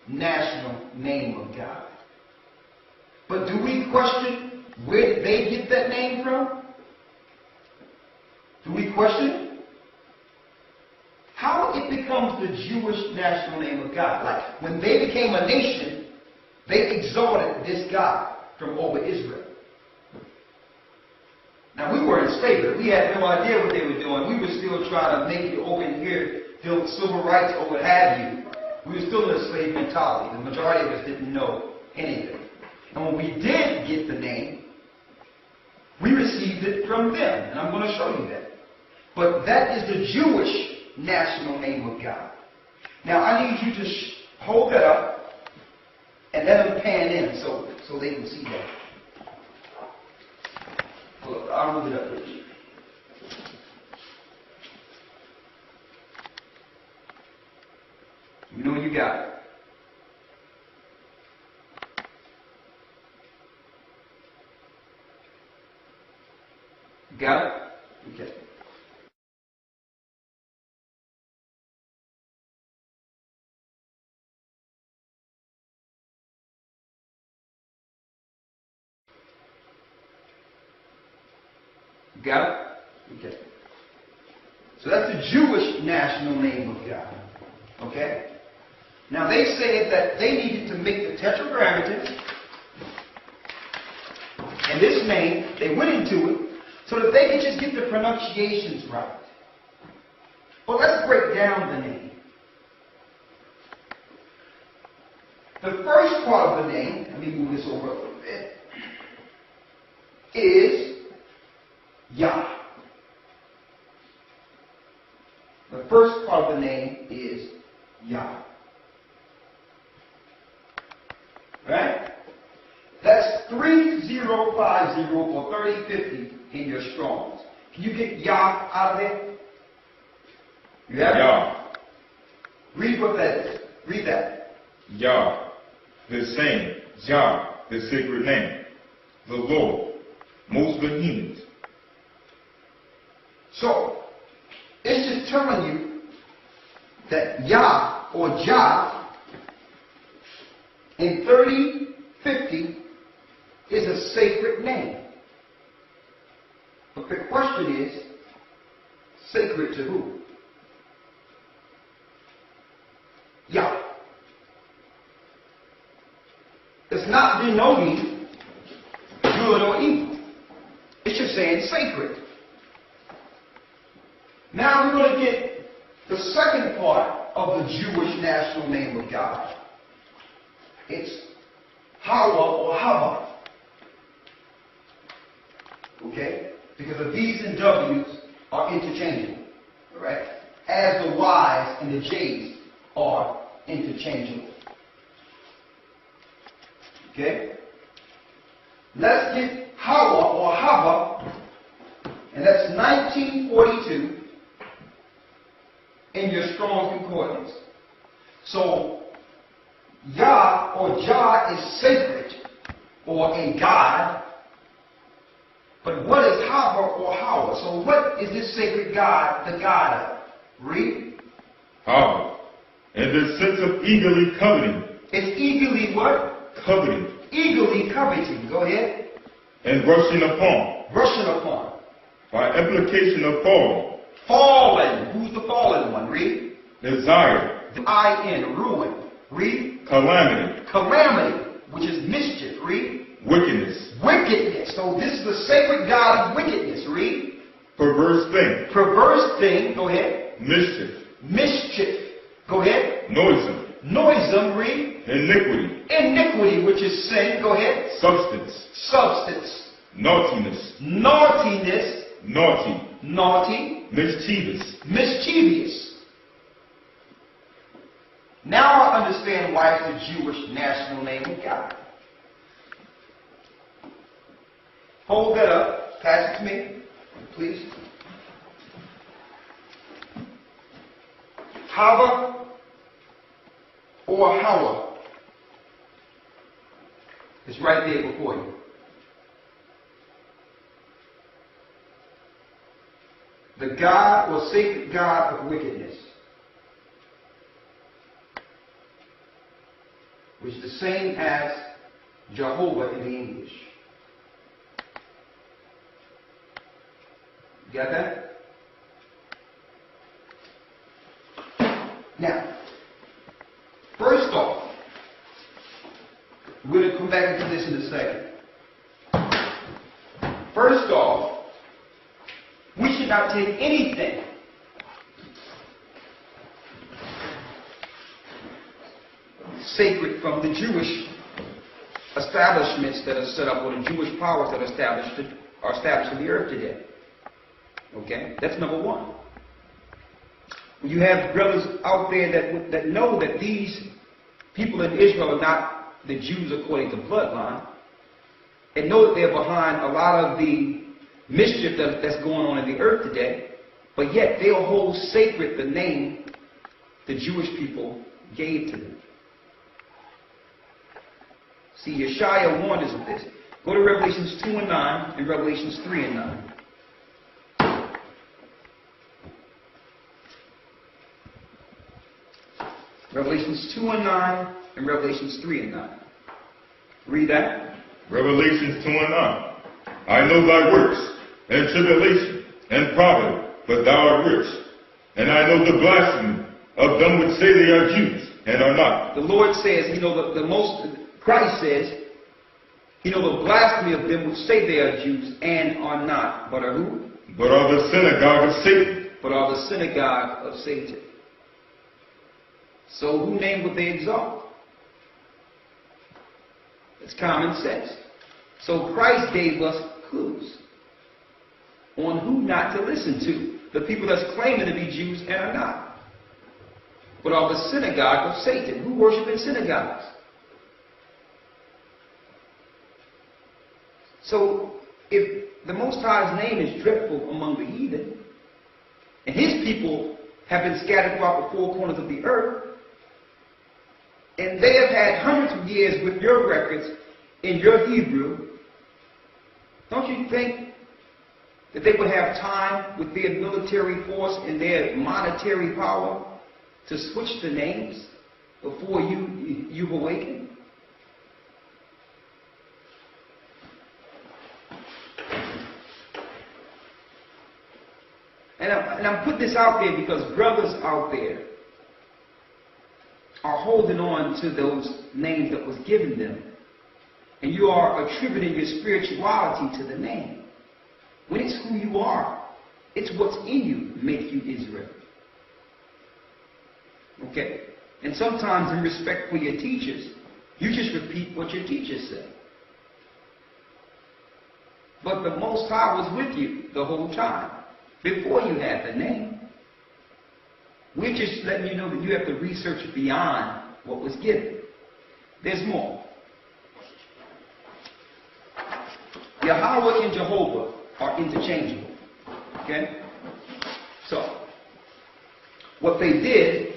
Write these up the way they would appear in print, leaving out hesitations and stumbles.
national name of God. But do we question where did they get that name from? Do we question it? How it becomes the Jewish national name of God? Like when they became a nation, they exalted this God from over Israel. Now we were in slavery. We had no idea what they were doing. We were still trying to make it over here, build civil rights or what have you. We were still in a slave mentality. The majority of us didn't know anything. And when we did get the name, we received it from them. And I'm going to show you that. But that is the Jewish national name of God. Now I need you to hold that up and let them pan in so they can see that. Look, I'll move it up with you. You know you got it. You got it? Okay. You got it? Okay. So that's the Jewish national name of God. Okay? Now they said that they needed to make the Tetragrammaton and this name, they went into it so that they could just get the pronunciations right. Well, let's break down the name. The first part of the name, let me move this over a little bit, is Yah. The first part of the name is Yah. Right? That's 3050 or 3050 in your Strongs. Can you get Yah out of there? You have Yah. Read what that is. Read that. Yah, the same. Yah, the sacred name. The Lord, most benevolent. So, it's just telling you that Yah or Jah in 3050 is a sacred name. But the question is, sacred to who? Yah. It's not denoting good or evil. It's just saying sacred. Now we're going to get the second part of the Jewish national name of God. It's Ahayah or Ahayah. Okay? Because the V's and W's are interchangeable. Alright? As the Y's and the J's are interchangeable. Okay? Let's get Ahayah or Ahayah, and that's 1942 in your Strong Concordance. So, Yah or Jah is sacred or a God. But what is Ahayah or Ahayah? So what is this sacred God the God of? Read. Ahayah, in the sense of eagerly coveting. It's eagerly what? Coveting. Eagerly coveting. Go ahead. And rushing upon. Rushing upon. By implication of falling. Fallen. Who's the fallen one? Read. Desire. I-N. Ruin. Read. Calamity. Calamity, which is mischief. Read. Wickedness. Wickedness. So this is the sacred God of wickedness. Read. Perverse thing. Perverse thing. Go ahead. Mischief. Mischief. Go ahead. Noisome. Noisome. Read. Iniquity. Iniquity, which is sin. Go ahead. Substance. Substance. Naughtiness. Naughtiness. Naughty. Naughty. Mischievous. Mischievous. Now I understand why it's the Jewish national name of God. Hold that up. Pass it to me, please. Ahayah or Ahayah. It's right there before you. The God or sacred God of wickedness. which is the same as Jehovah in the English. You got that? Now, first off, we're going to come back into this in a second. First off, we should not take anything sacred from the Jewish establishments that are set up, or the Jewish powers that are established in the earth today. Okay? That's number one. You have brothers out there that know that these people in Israel are not the Jews according to bloodline, and know that they're behind a lot of the mischief that's going on in the earth today, but yet they'll hold sacred the name the Jewish people gave to them. See, Ahayah warned us of this. Go to Revelations 2 and 9 and Revelations 3 and 9. Revelations 2 and 9 and Revelations 3 and 9. Read that. Revelations 2 and 9. I know thy works, and tribulation, and poverty, but thou art rich. And I know the blasphemy of them which say they are Jews, and are not. The Lord says, Christ says, the blasphemy of them which say they are Jews, and are not. But are who? But are the synagogue of Satan. But are the synagogue of Satan. So who name would they exalt? It's common sense. So Christ gave us clues on who not to listen to. The people that's claiming to be Jews and are not. But are the synagogue of Satan. Who worship in synagogues? So if the Most High's name is dreadful among the heathen, and his people have been scattered throughout the four corners of the earth, and they have had hundreds of years with your records in your Hebrew, don't you think that they would have time with their military force and their monetary power to switch the names before you've awakened? And I'm putting this out there because brothers out there are holding on to those names that was given them. And you are attributing your spirituality to the name. When it's who you are, it's what's in you make you Israel. Okay? And sometimes in respect for your teachers, you just repeat what your teachers said. But the Most High was with you the whole time, before you had the name. We're just letting you know that you have to research beyond what was given. There's more. Yahweh and Jehovah are interchangeable. Okay? So, what they did,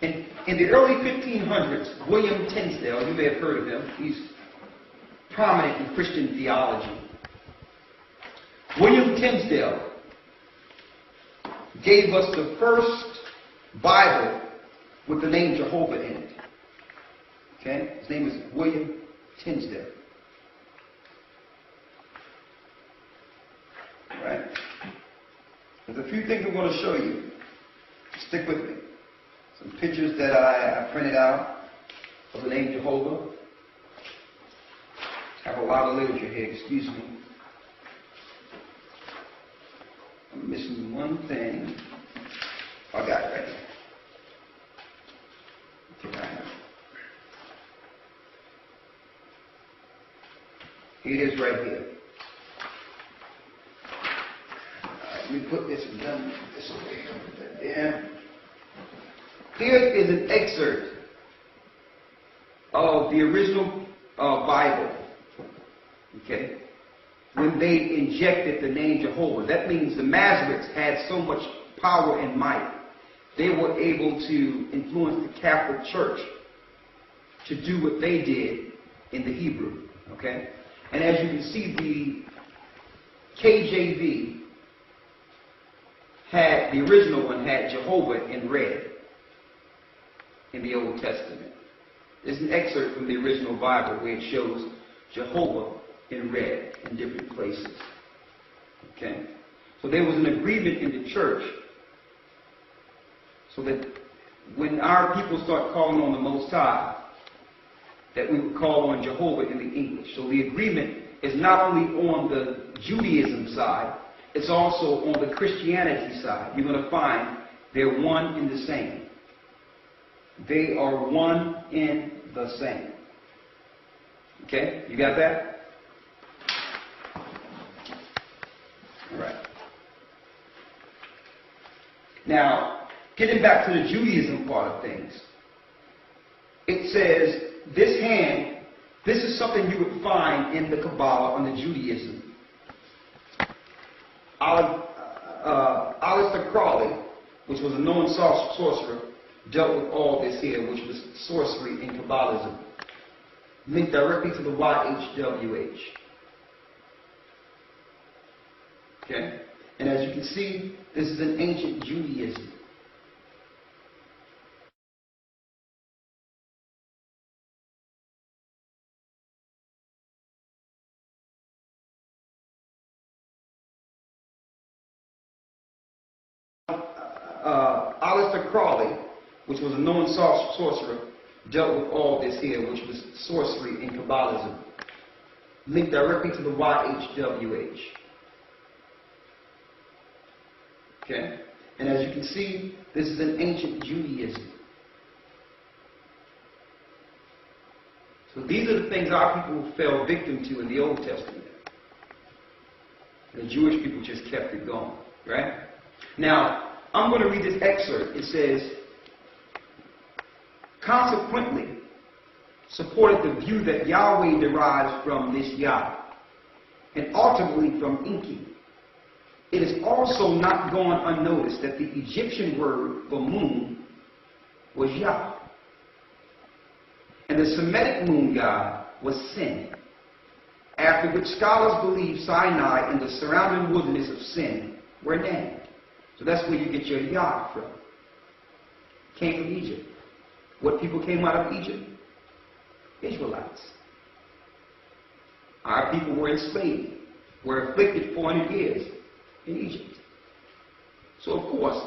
in the early 1500s, William Tinsdale, you may have heard of him, he's prominent in Christian theology. William Tinsdale gave us the first Bible with the name Jehovah in it. Okay? His name is William Tinsdale. Right? There's a few things I'm going to show you. Stick with me. Some pictures that I printed out of the name Jehovah. I have a lot of literature here, excuse me. I'm missing one thing. I got it right here. I think I have it. Here it is right here. Let me put this down this way. Put that there. Here is an excerpt of the original Bible. Okay? When they injected the name Jehovah. That means the Masoretes had so much power and might. They were able to influence the Catholic Church to do what they did in the Hebrew. Okay? And as you can see, the KJV the original one had Jehovah in red in the Old Testament. It's an excerpt from the original Bible where it shows Jehovah in red in different places. Okay? So there was an agreement in the church so that when our people start calling on the Most High, that we would call on Jehovah in the English. So the agreement is not only on the Judaism side, it's also on the Christianity side. You're going to find they're one in the same. They are one in the same. Okay? You got that? All right. Now, getting back to the Judaism part of things, it says this hand, this is something you would find in the Kabbalah under Judaism. Aleister Crowley, which was a known sorcerer, dealt with all this here, which was sorcery in Kabbalism, linked directly to the YHWH. Okay? And as you can see, this is an ancient Judaism. Aleister Crowley, which was a known sorcerer, dealt with all this here, which was sorcery in Kabbalism, linked directly to the YHWH. Okay? And as you can see, this is an ancient Judaism. So these are the things our people fell victim to in the Old Testament. The Jewish people just kept it going. Right? Now, I'm going to read this excerpt. It says, consequently, supported the view that Yahweh derives from this Yah, and ultimately from Enki. It is also not gone unnoticed that the Egyptian word for moon was Yah, and the Semitic moon god was Sin, after which scholars believe Sinai and the surrounding wilderness of Sin were named. So that's where you get your Yah from. Came from Egypt. What people came out of Egypt? Israelites. Our people were enslaved, were afflicted 400 years in Egypt. So of course,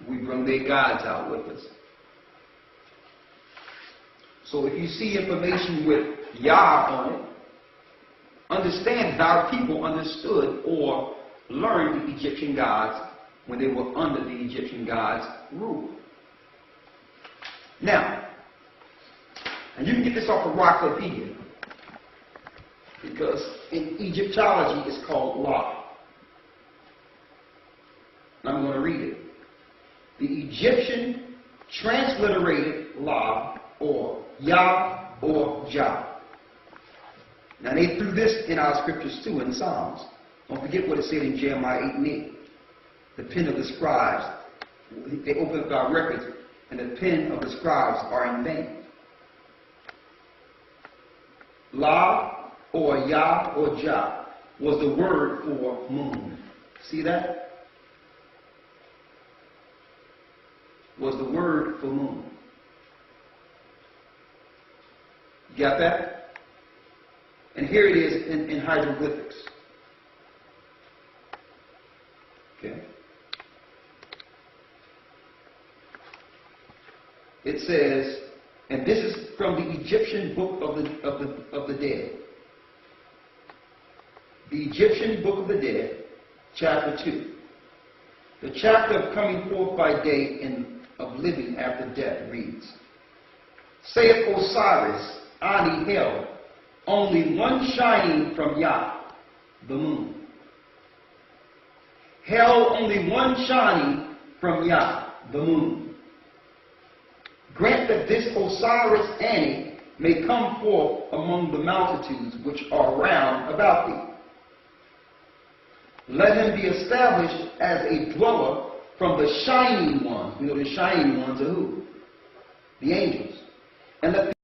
we bring their gods out with us. So if you see information with Yah on it, understand that our people understood or learned the Egyptian gods when they were under the Egyptian gods' rule. Now, and you can get this off of Wikipedia, because in Egyptology it's called Law. And I'm going to read it. The Egyptian transliterated La, or Yah, or Jah. Now they threw this in our scriptures too, in Psalms. Don't forget what it said in Jeremiah 8:8. The pen of the scribes, they open up our records, and the pen of the scribes are in vain. La, or Yah, or Jah, was the word for moon. See that? Was the word for moon. You got that? And here it is in hieroglyphics. Okay. It says, and this is from the Egyptian Book of the Dead. The Egyptian Book of the Dead, chapter 2. The chapter of coming forth by day and of living after death reads, saith Osiris, Ani held, only one shining from Yah, the moon. Hell only one shining from Yah, the moon. Grant that this Osiris Ani may come forth among the multitudes which are round about thee. Let him be established as a dweller from the shining ones. We know the shining ones are who? The angels. And let